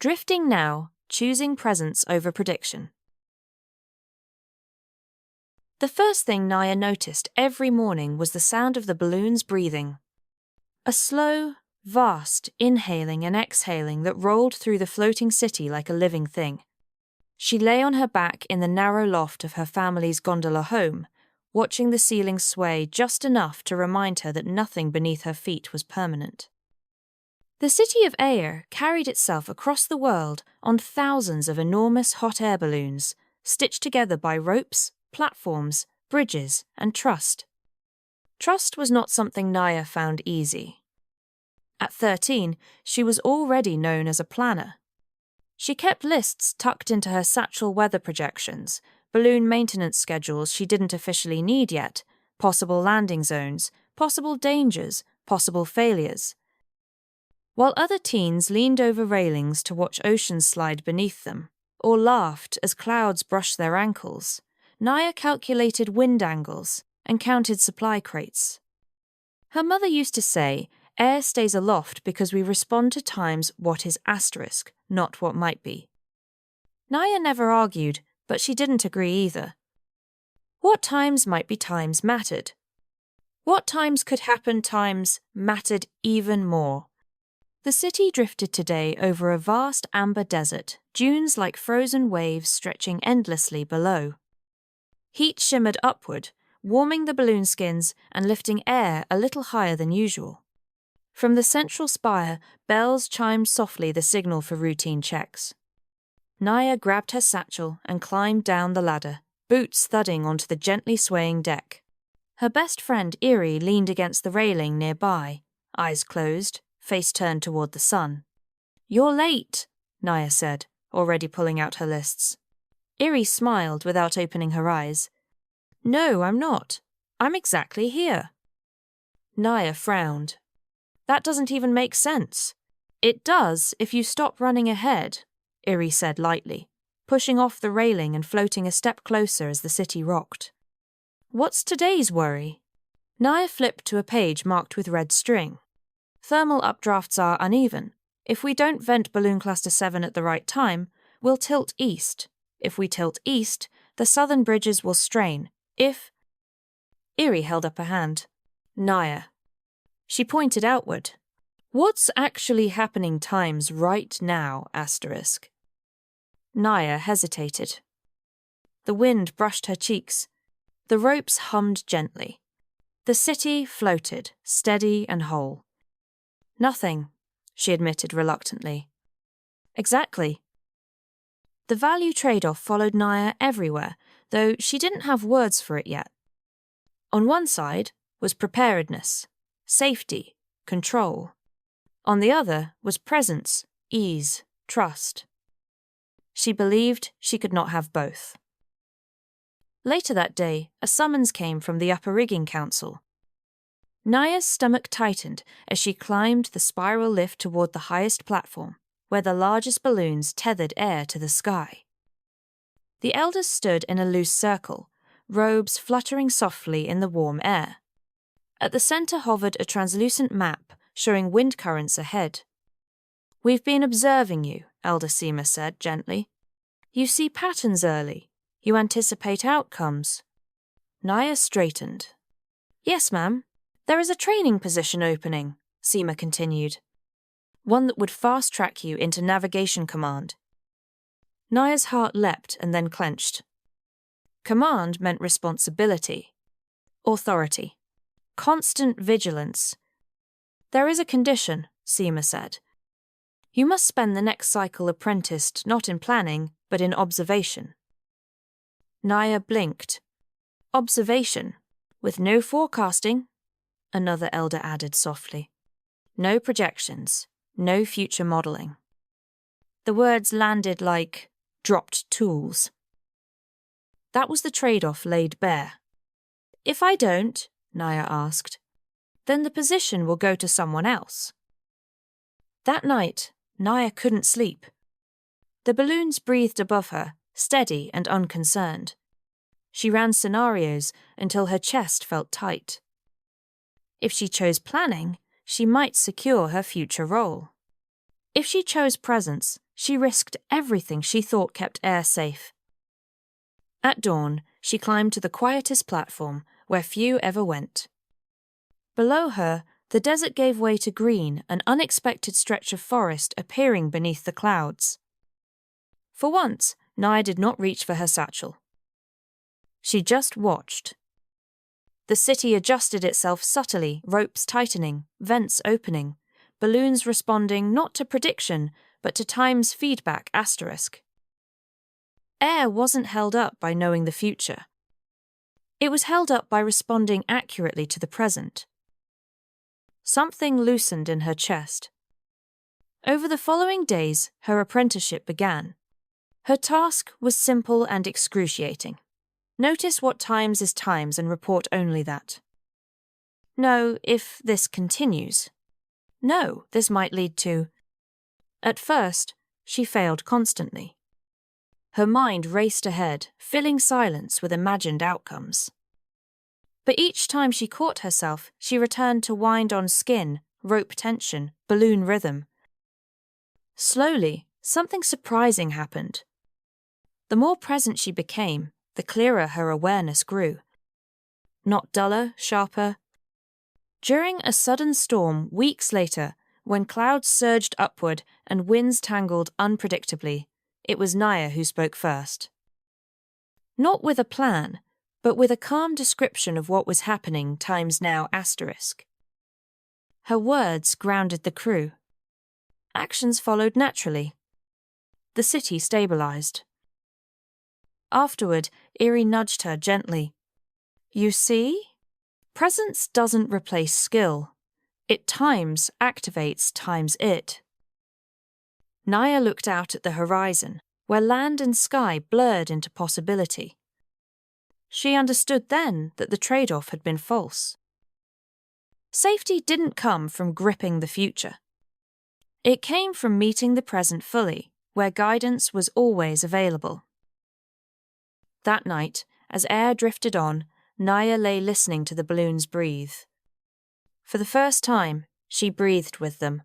Drifting now, choosing presence over prediction. The first thing Naya noticed every morning was the sound of the balloons breathing. A slow, vast inhaling and exhaling that rolled through the floating city like a living thing. She lay on her back in the narrow loft of her family's gondola home, watching the ceiling sway just enough to remind her that nothing beneath her feet was permanent. The city of Ayer carried itself across the world on thousands of enormous hot air balloons, stitched together by ropes, platforms, bridges, and trust. Trust was not something Naya found easy. At 13, she was already known as a planner. She kept lists tucked into her satchel weather projections, balloon maintenance schedules she didn't officially need yet, possible landing zones, possible dangers, possible failures. While other teens leaned over railings to watch oceans slide beneath them, or laughed as clouds brushed their ankles, Naya calculated wind angles and counted supply crates. Her mother used to say, "Air stays aloft because we respond to times what is asterisk, not what might be." Naya never argued, but she didn't agree either. What times might be times mattered. What times could happen times mattered even more. The city drifted today over a vast amber desert, dunes like frozen waves stretching endlessly below. Heat shimmered upward, warming the balloon skins and lifting air a little higher than usual. From the central spire, bells chimed softly the signal for routine checks. Naya grabbed her satchel and climbed down the ladder, boots thudding onto the gently swaying deck. Her best friend Iri leaned against the railing nearby, eyes closed, face turned toward the sun. "You're late," Naya said, already pulling out her lists. Iri smiled without opening her eyes. "No, I'm not. I'm exactly here." Naya frowned. "That doesn't even make sense." "It does if you stop running ahead," Iri said lightly, pushing off the railing and floating a step closer as the city rocked. "What's today's worry?" Naya flipped to a page marked with red string. "Thermal updrafts are uneven. If we don't vent balloon cluster 7 at the right time, we'll tilt east. If we tilt east, the southern bridges will strain. Iri held up a hand. "Naya." She pointed outward. "What's actually happening times right now, asterisk?" Naya hesitated. The wind brushed her cheeks. The ropes hummed gently. The city floated, steady and whole. "Nothing," she admitted reluctantly. "Exactly." The value trade-off followed Naya everywhere, though she didn't have words for it yet. On one side was preparedness, safety, control. On the other was presence, ease, trust. She believed she could not have both. Later that day, a summons came from the Upper Rigging Council. Naya's stomach tightened as she climbed the spiral lift toward the highest platform, where the largest balloons tethered air to the sky. The elders stood in a loose circle, robes fluttering softly in the warm air. At the center hovered a translucent map showing wind currents ahead. "We've been observing you," Elder Seema said gently. "You see patterns early. You anticipate outcomes." Naya straightened. "Yes, ma'am. There is a training position opening," Seema continued. "One that would fast-track you into navigation command." Naya's heart leapt and then clenched. Command meant responsibility, authority, constant vigilance. "There is a condition," Seema said. "You must spend the next cycle apprenticed not in planning, but in observation." Naya blinked. "Observation, with no forecasting," another elder added softly. "No projections, no future modelling." The words landed like dropped tools. That was the trade-off laid bare. "If I don't," Naya asked, "then the position will go to someone else." That night, Naya couldn't sleep. The balloons breathed above her, steady and unconcerned. She ran scenarios until her chest felt tight. If she chose planning, she might secure her future role. If she chose presence, she risked everything she thought kept air safe. At dawn, she climbed to the quietest platform, where few ever went. Below her, the desert gave way to green, an unexpected stretch of forest appearing beneath the clouds. For once, Naya did not reach for her satchel. She just watched. The city adjusted itself subtly, ropes tightening, vents opening, balloons responding not to prediction, but to time's feedback asterisk. Air wasn't held up by knowing the future. It was held up by responding accurately to the present. Something loosened in her chest. Over the following days, her apprenticeship began. Her task was simple and excruciating. Notice what times is times and report only that. No, if this continues. No, this might lead to. At first, she failed constantly. Her mind raced ahead, filling silence with imagined outcomes. But each time she caught herself, she returned to wind on skin, rope tension, balloon rhythm. Slowly, something surprising happened. The more present she became, the clearer her awareness grew. Not duller, sharper. During a sudden storm weeks later, when clouds surged upward and winds tangled unpredictably, it was Naya who spoke first. Not with a plan, but with a calm description of what was happening times now asterisk. Her words grounded the crew. Actions followed naturally. The city stabilized. Afterward, Erie nudged her gently. You see? Presence doesn't replace skill. It times activates times it. Naya looked out at the horizon, where land and sky blurred into possibility. She understood then that the trade-off had been false. Safety didn't come from gripping the future. It came from meeting the present fully, where guidance was always available. That night, as air drifted on, Naya lay listening to the balloons breathe. For the first time, she breathed with them.